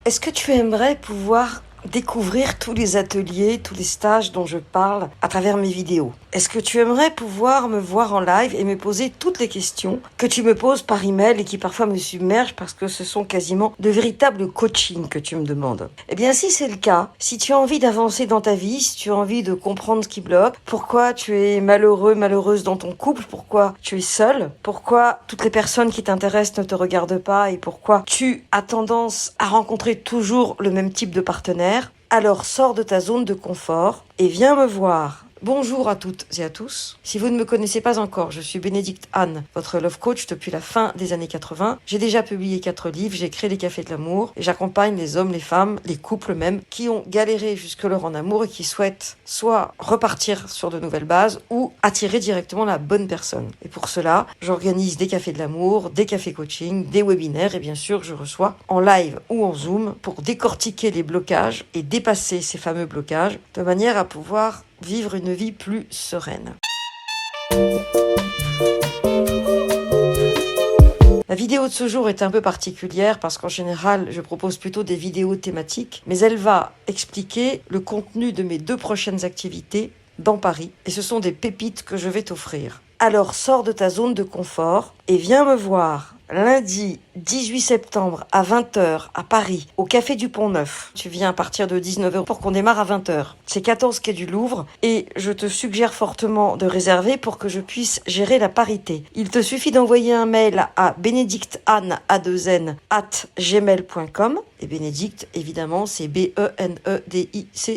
Est-ce que tu aimerais pouvoir découvrir tous les ateliers, tous les stages dont je parle à travers mes vidéos? Est-ce que tu aimerais pouvoir me voir en live et me poser toutes les questions que tu me poses par email et qui parfois me submergent parce que ce sont quasiment de véritables coachings que tu me demandes? Eh bien, si c'est le cas, si tu as envie d'avancer dans ta vie, si tu as envie de comprendre ce qui bloque, pourquoi tu es malheureux, malheureuse dans ton couple, pourquoi tu es seule, pourquoi toutes les personnes qui t'intéressent ne te regardent pas et pourquoi tu as tendance à rencontrer toujours le même type de partenaire, alors sors de ta zone de confort et viens me voir. Bonjour à toutes et à tous. Si vous ne me connaissez pas encore, je suis Bénédicte Anne, votre love coach depuis la fin des années 80. J'ai déjà publié 4 livres, j'ai créé les cafés de l'amour et j'accompagne les hommes, les femmes, les couples même, qui ont galéré jusque-là en amour et qui souhaitent soit repartir sur de nouvelles bases ou attirer directement la bonne personne. Et pour cela, j'organise des cafés de l'amour, des cafés coaching, des webinaires et bien sûr, je reçois en live ou en Zoom pour décortiquer les blocages et dépasser ces fameux blocages de manière à pouvoir vivre une vie plus sereine. La vidéo de ce jour est un peu particulière parce qu'en général, je propose plutôt des vidéos thématiques, mais elle va expliquer le contenu de mes 2 prochaines activités dans Paris et ce sont des pépites que je vais t'offrir. Alors sors de ta zone de confort et viens me voir lundi 18 septembre à 20h à Paris, au Café du Pont-Neuf. Tu viens à partir de 19h pour qu'on démarre à 20h. C'est 14 quai du Louvre et je te suggère fortement de réserver pour que je puisse gérer la parité. Il te suffit d'envoyer un mail à benedicteanne@gmail.com et Bénédicte, évidemment, c'est Benedicte.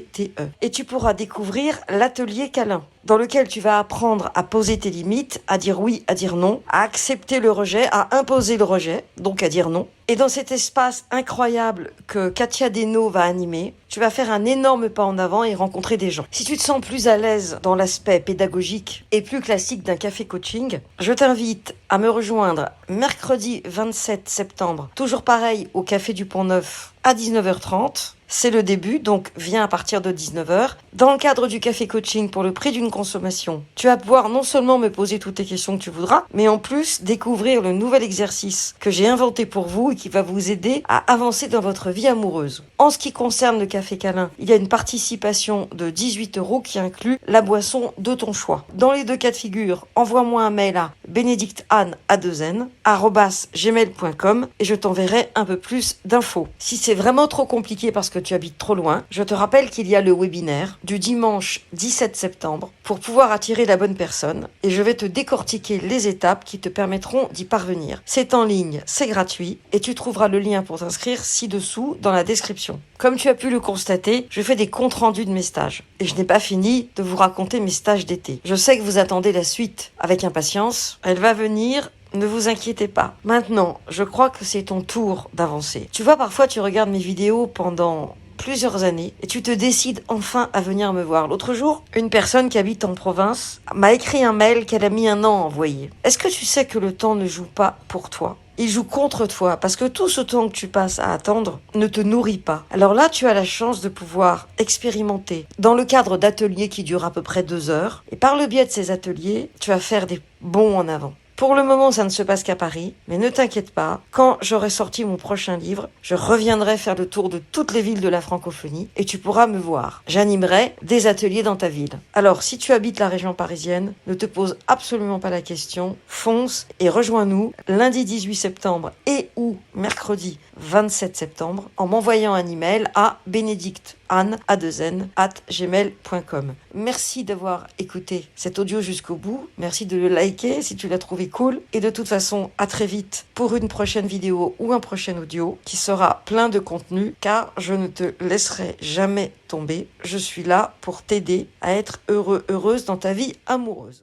Et tu pourras découvrir l'atelier câlin dans lequel tu vas apprendre à poser tes limites, à dire oui, à dire non, à accepter le rejet, à imposer le rejet, donc à dire non. Et dans cet espace incroyable que Katia Deno va animer, tu vas faire un énorme pas en avant et rencontrer des gens. Si tu te sens plus à l'aise dans l'aspect pédagogique et plus classique d'un café coaching, je t'invite à me rejoindre mercredi 27 septembre, toujours pareil au Café du Pont-Neuf à 19h30. C'est le début, donc viens à partir de 19h. Dans le cadre du café coaching pour le prix d'une consommation, tu vas pouvoir non seulement me poser toutes les questions que tu voudras, mais en plus découvrir le nouvel exercice que j'ai inventé pour vous et qui va vous aider à avancer dans votre vie amoureuse. En ce qui concerne le café câlin, il y a une participation de 18 € qui inclut la boisson de ton choix. Dans les 2 cas de figure, envoie-moi un mail à benedicteanne@gmail.com et je t'enverrai un peu plus d'infos. Si c'est vraiment trop compliqué parce que tu habites trop loin, je te rappelle qu'il y a le webinaire du dimanche 17 septembre pour pouvoir attirer la bonne personne et je vais te décortiquer les étapes qui te permettront d'y parvenir. C'est en ligne, c'est gratuit et tu trouveras le lien pour t'inscrire ci-dessous dans la description. Comme tu as pu le constater, je fais des comptes rendus de mes stages et je n'ai pas fini de vous raconter mes stages d'été. Je sais que vous attendez la suite avec impatience. Elle va venir. Ne vous inquiétez pas. Maintenant, je crois que c'est ton tour d'avancer. Tu vois, parfois tu regardes mes vidéos pendant plusieurs années et tu te décides enfin à venir me voir. L'autre jour, une personne qui habite en province m'a écrit un mail qu'elle a mis 1 an à envoyer. Est-ce que tu sais que le temps ne joue pas pour toi ? Il joue contre toi parce que tout ce temps que tu passes à attendre ne te nourrit pas. Alors là, tu as la chance de pouvoir expérimenter dans le cadre d'ateliers qui durent à peu près 2 heures. Et par le biais de ces ateliers, tu vas faire des bonds en avant. Pour le moment, ça ne se passe qu'à Paris, mais ne t'inquiète pas, quand j'aurai sorti mon prochain livre, je reviendrai faire le tour de toutes les villes de la francophonie et tu pourras me voir. J'animerai des ateliers dans ta ville. Alors, si tu habites la région parisienne, ne te pose absolument pas la question, fonce et rejoins-nous lundi 18 septembre et ou mercredi 27 septembre en m'envoyant un email à benedicteanne@gmail.com. Merci d'avoir écouté cet audio jusqu'au bout. Merci de le liker si tu l'as trouvé cool. Et de toute façon, à très vite pour une prochaine vidéo ou un prochain audio qui sera plein de contenu car je ne te laisserai jamais tomber. Je suis là pour t'aider à être heureux, heureuse dans ta vie amoureuse.